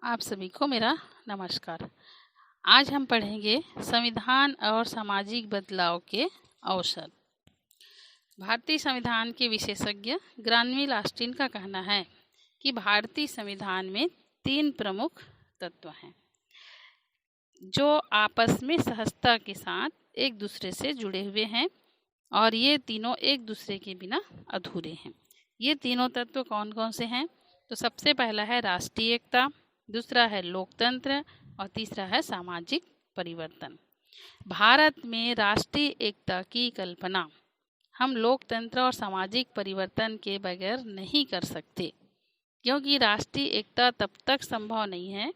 आप सभी को मेरा नमस्कार। आज हम पढ़ेंगे संविधान और सामाजिक बदलाव के अवसर। भारतीय संविधान के विशेषज्ञ ग्रानविल ऑस्टिन का कहना है कि भारतीय संविधान में 3 प्रमुख तत्व हैं जो आपस में सहजता के साथ एक दूसरे से जुड़े हुए हैं और ये तीनों एक दूसरे के बिना अधूरे हैं। ये तीनों तत्व कौन कौन से हैं? तो सबसे पहला है राष्ट्रीय एकता, दूसरा है लोकतंत्र और तीसरा है सामाजिक परिवर्तन। भारत में राष्ट्रीय एकता की कल्पना हम लोकतंत्र और सामाजिक परिवर्तन के बगैर नहीं कर सकते, क्योंकि राष्ट्रीय एकता तब तक संभव नहीं है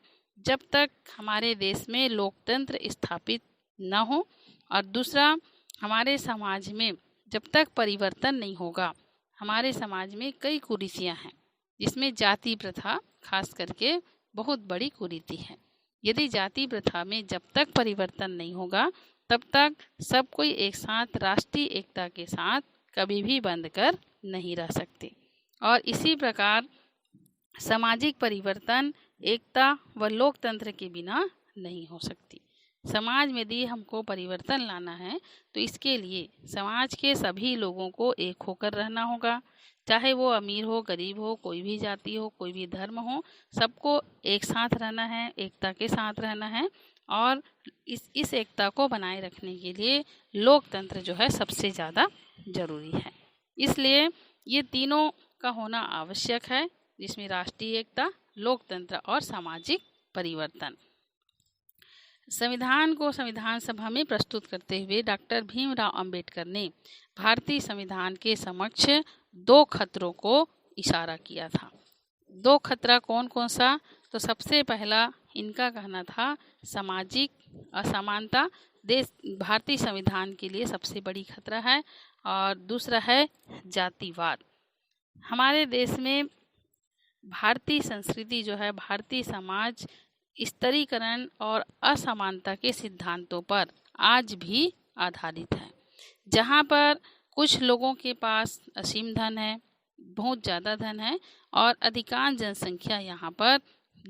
जब तक हमारे देश में लोकतंत्र स्थापित न हो, और दूसरा हमारे समाज में जब तक परिवर्तन नहीं होगा। हमारे समाज में कई कुरीतियाँ हैं, जिसमें जाति प्रथा खास करके बहुत बड़ी कुरीति है। यदि जाति प्रथा में जब तक परिवर्तन नहीं होगा तब तक सब कोई एक साथ राष्ट्रीय एकता के साथ कभी भी बंद कर नहीं रह सकते। और इसी प्रकार सामाजिक परिवर्तन एकता व लोकतंत्र के बिना नहीं हो सकती। समाज में यदि हमको परिवर्तन लाना है तो इसके लिए समाज के सभी लोगों को एक होकर रहना होगा, चाहे वो अमीर हो, गरीब हो, कोई भी जाति हो, कोई भी धर्म हो, सबको एक साथ रहना है, एकता के साथ रहना है। और इस एकता को बनाए रखने के लिए लोकतंत्र जो है सबसे ज़्यादा जरूरी है। इसलिए ये तीनों का होना आवश्यक है, जिसमें राष्ट्रीय एकता, लोकतंत्र और सामाजिक परिवर्तन। संविधान को संविधान सभा में प्रस्तुत करते हुए डॉक्टर भीमराव अंबेडकर ने भारतीय संविधान के समक्ष 2 खतरों को इशारा किया था। 2 खतरा कौन कौन सा? तो सबसे पहला इनका कहना था सामाजिक असमानता भारतीय संविधान के लिए सबसे बड़ी खतरा है, और दूसरा है जातिवाद। हमारे देश में भारतीय संस्कृति जो है, भारतीय समाज स्तरीकरण और असमानता के सिद्धांतों पर आज भी आधारित है। जहाँ पर कुछ लोगों के पास असीम धन है, बहुत ज़्यादा धन है, और अधिकांश जनसंख्या यहाँ पर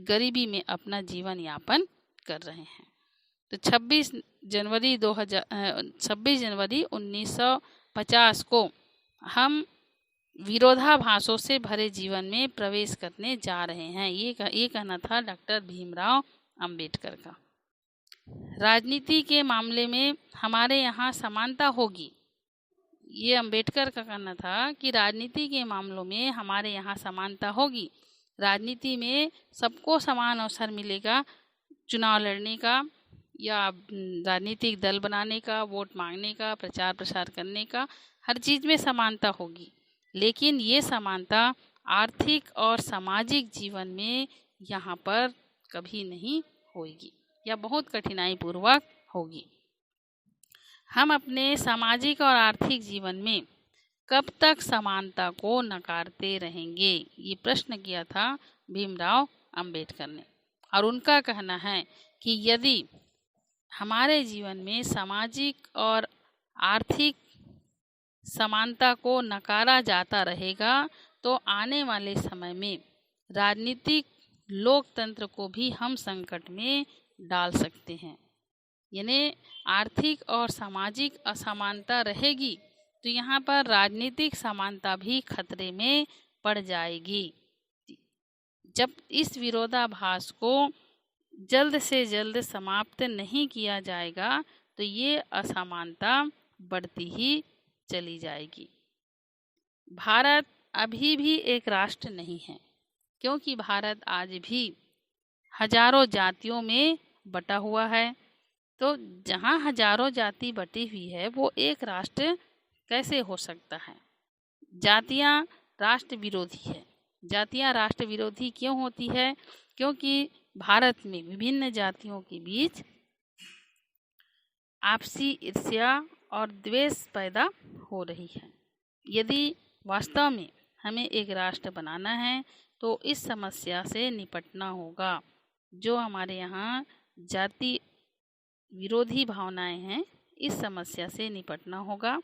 गरीबी में अपना जीवन यापन कर रहे हैं। तो 26 जनवरी 1950 को हम विरोधाभासों से भरे जीवन में प्रवेश करने जा रहे हैं। ये कहना था डॉक्टर भीमराव अंबेडकर का। राजनीति के मामले में हमारे यहाँ समानता होगी, ये अंबेडकर का कहना था कि राजनीति के मामलों में हमारे यहाँ समानता होगी। राजनीति में सबको समान अवसर मिलेगा, चुनाव लड़ने का या राजनीतिक दल बनाने का, वोट मांगने का, प्रचार प्रसार करने का, हर चीज़ में समानता होगी। लेकिन ये समानता आर्थिक और सामाजिक जीवन में यहाँ पर कभी नहीं होगी या बहुत कठिनाई पूर्वक होगी। हम अपने सामाजिक और आर्थिक जीवन में कब तक समानता को नकारते रहेंगे, ये प्रश्न किया था भीमराव अंबेडकर ने। और उनका कहना है कि यदि हमारे जीवन में सामाजिक और आर्थिक समानता को नकारा जाता रहेगा तो आने वाले समय में राजनीतिक लोकतंत्र को भी हम संकट में डाल सकते हैं। यानी आर्थिक और सामाजिक असमानता रहेगी तो यहाँ पर राजनीतिक समानता भी खतरे में पड़ जाएगी। जब इस विरोधाभास को जल्द से जल्द समाप्त नहीं किया जाएगा तो ये असमानता बढ़ती ही चली जाएगी। भारत अभी भी एक राष्ट्र नहीं है, क्योंकि भारत आज भी हजारों जातियों में बटा हुआ है। तो जहाँ हजारों जाति बटी हुई है वो एक राष्ट्र कैसे हो सकता है? जातियाँ राष्ट्र विरोधी है। जातियाँ राष्ट्र विरोधी क्यों होती है? क्योंकि भारत में विभिन्न जातियों के बीच आपसी ईर्ष्या और द्वेष पैदा हो रही है। यदि वास्तव में हमें एक राष्ट्र बनाना है तो इस समस्या से निपटना होगा। जो हमारे यहाँ जाति विरोधी भावनाएं हैं, इस समस्या से निपटना होगा।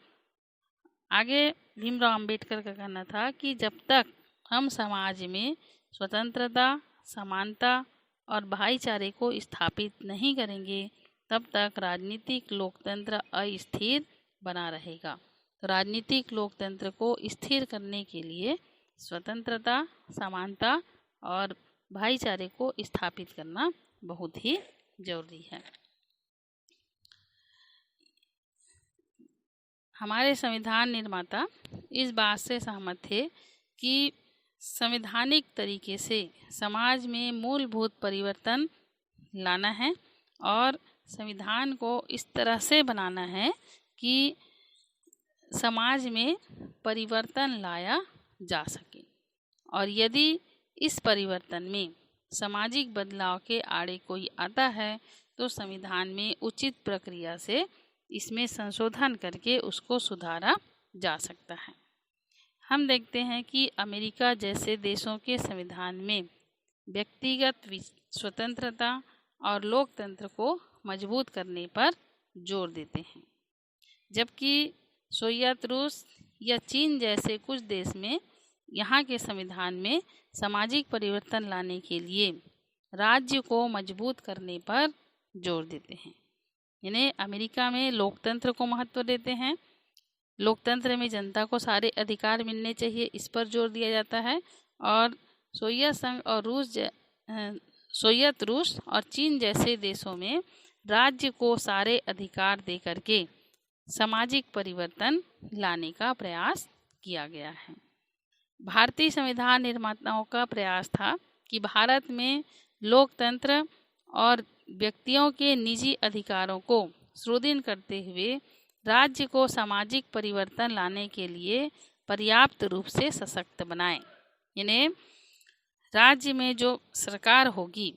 आगे भीमराव अंबेडकर का कहना था कि जब तक हम समाज में स्वतंत्रता, समानता और भाईचारे को स्थापित नहीं करेंगे तब तक राजनीतिक लोकतंत्र अस्थिर बना रहेगा। तो राजनीतिक लोकतंत्र को स्थिर करने के लिए स्वतंत्रता, समानता और भाईचारे को स्थापित करना बहुत ही जरूरी है। हमारे संविधान निर्माता इस बात से सहमत थे कि संवैधानिक तरीके से समाज में मूलभूत परिवर्तन लाना है और संविधान को इस तरह से बनाना है कि समाज में परिवर्तन लाया जा सके, और यदि इस परिवर्तन में सामाजिक बदलाव के आड़े कोई आता है तो संविधान में उचित प्रक्रिया से इसमें संशोधन करके उसको सुधारा जा सकता है। हम देखते हैं कि अमेरिका जैसे देशों के संविधान में व्यक्तिगत स्वतंत्रता और लोकतंत्र को मजबूत करने पर जोर देते हैं, जबकि सोवियत रूस या चीन जैसे कुछ देश में यहाँ के संविधान में सामाजिक परिवर्तन लाने के लिए राज्य को मजबूत करने पर जोर देते हैं। यानी अमेरिका में लोकतंत्र को महत्व देते हैं, लोकतंत्र में जनता को सारे अधिकार मिलने चाहिए, इस पर जोर दिया जाता है। और सोवियत रूस और चीन जैसे देशों में राज्य को सारे अधिकार दे करके सामाजिक परिवर्तन लाने का प्रयास किया गया है। भारतीय संविधान निर्माताओं का प्रयास था कि भारत में लोकतंत्र और व्यक्तियों के निजी अधिकारों को सुदृढ़ करते हुए राज्य को सामाजिक परिवर्तन लाने के लिए पर्याप्त रूप से सशक्त बनाएं। यानी राज्य में जो सरकार होगी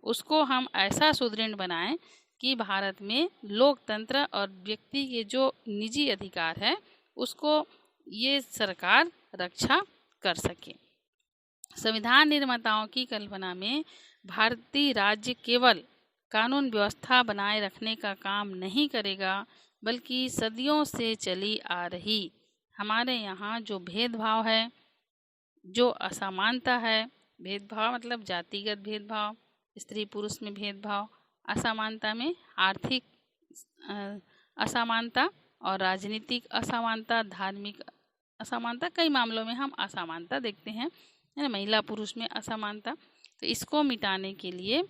उसको हम ऐसा सुदृढ़ बनाएं कि भारत में लोकतंत्र और व्यक्ति के जो निजी अधिकार है उसको ये सरकार रक्षा कर सके। संविधान निर्माताओं की कल्पना में भारतीय राज्य केवल कानून व्यवस्था बनाए रखने का काम नहीं करेगा, बल्कि सदियों से चली आ रही हमारे यहाँ जो भेदभाव है, जो असमानता है, भेदभाव मतलब जातिगत भेदभाव, स्त्री पुरुष में भेदभाव, असमानता में आर्थिक असमानता और राजनीतिक असमानता, धार्मिक असमानता, कई मामलों में हम असमानता देखते हैं, महिला पुरुष में असमानता। तो इसको मिटाने के लिए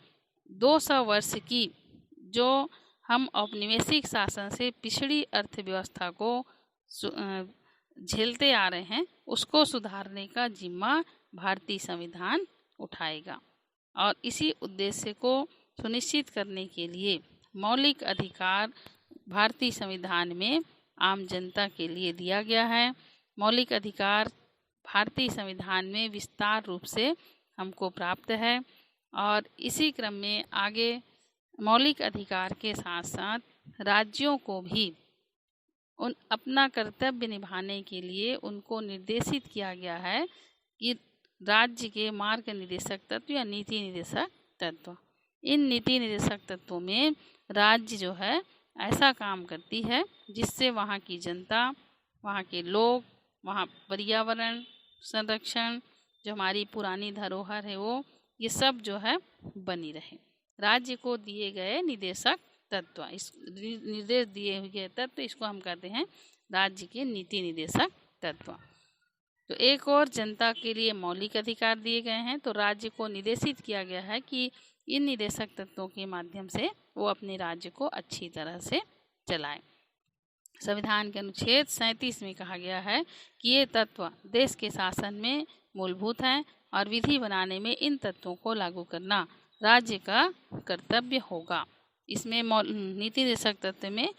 200 वर्ष की जो हम औपनिवेशिक शासन से पिछड़ी अर्थव्यवस्था को झेलते आ रहे हैं उसको सुधारने का जिम्मा भारतीय संविधान उठाएगा। और इसी उद्देश्य को सुनिश्चित करने के लिए मौलिक अधिकार भारतीय संविधान में आम जनता के लिए दिया गया है। मौलिक अधिकार भारतीय संविधान में विस्तार रूप से हमको प्राप्त है और इसी क्रम में आगे मौलिक अधिकार के साथ साथ राज्यों को भी अपना कर्तव्य निभाने के लिए उनको निर्देशित किया गया है कि राज्य के मार्ग निर्देशक तत्व या नीति निर्देशक तत्व, इन नीति निर्देशक तत्वों में राज्य जो है ऐसा काम करती है जिससे वहाँ की जनता, वहाँ के लोग, वहाँ पर्यावरण संरक्षण, जो हमारी पुरानी धरोहर है वो ये सब जो है बनी रहे। राज्य को दिए गए निर्देशक तत्व, इस निर्देश दिए हुए तत्व इसको हम कहते हैं राज्य के नीति निर्देशक तत्व। तो एक और जनता के लिए मौलिक अधिकार दिए गए हैं, तो राज्य को निर्देशित किया गया है कि इन निर्देशक तत्वों के माध्यम से वो अपने राज्य को अच्छी तरह से चलाएं। संविधान के अनुच्छेद 37 में कहा गया है कि ये तत्व देश के शासन में मूलभूत हैं और विधि बनाने में इन तत्वों को लागू करना राज्य का कर्तव्य होगा। इसमें नीति निर्देशक तत्व में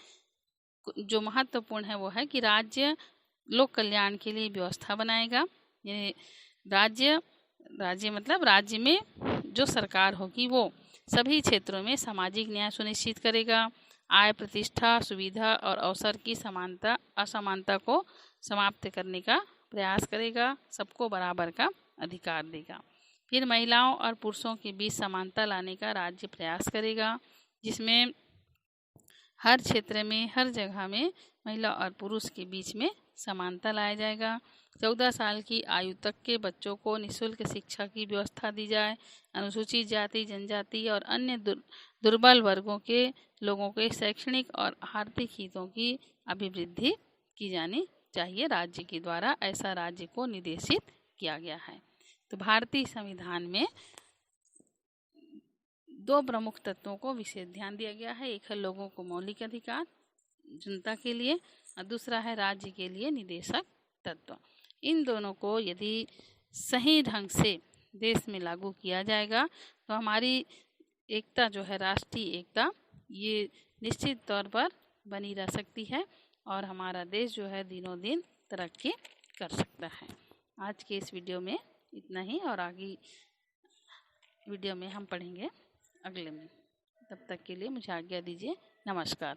जो महत्वपूर्ण है वो है कि राज्य लोक कल्याण के लिए व्यवस्था बनाएगा। ये राज्य मतलब राज्य में जो सरकार होगी वो सभी क्षेत्रों में सामाजिक न्याय सुनिश्चित करेगा, आय, प्रतिष्ठा, सुविधा और अवसर की असमानता को समाप्त करने का प्रयास करेगा, सबको बराबर का अधिकार देगा। फिर महिलाओं और पुरुषों के बीच समानता लाने का राज्य प्रयास करेगा, जिसमें हर क्षेत्र में, हर जगह में महिला और पुरुष के बीच में समानता लाया जाएगा। 14 साल की आयु तक के बच्चों को निःशुल्क शिक्षा की व्यवस्था दी जाए। अनुसूचित जाति, जनजाति और अन्य दुर्बल वर्गों के लोगों के शैक्षणिक और आर्थिक हितों की अभिवृद्धि की जानी चाहिए। राज्य के द्वारा ऐसा राज्य को निर्देशित किया गया है। तो भारतीय संविधान में 2 प्रमुख तत्वों को विशेष ध्यान दिया गया है। एक है लोगों को मौलिक अधिकार जनता के लिए, और दूसरा है राज्य के लिए निदेशक तत्व। इन दोनों को यदि सही ढंग से देश में लागू किया जाएगा तो हमारी एकता जो है, राष्ट्रीय एकता, ये निश्चित तौर पर बनी रह सकती है और हमारा देश जो है दिनों दिन तरक्की कर सकता है। आज के इस वीडियो में इतना ही, और आगे वीडियो में हम पढ़ेंगे अगले में। तब तक के लिए मुझे आज्ञा दीजिए। नमस्कार।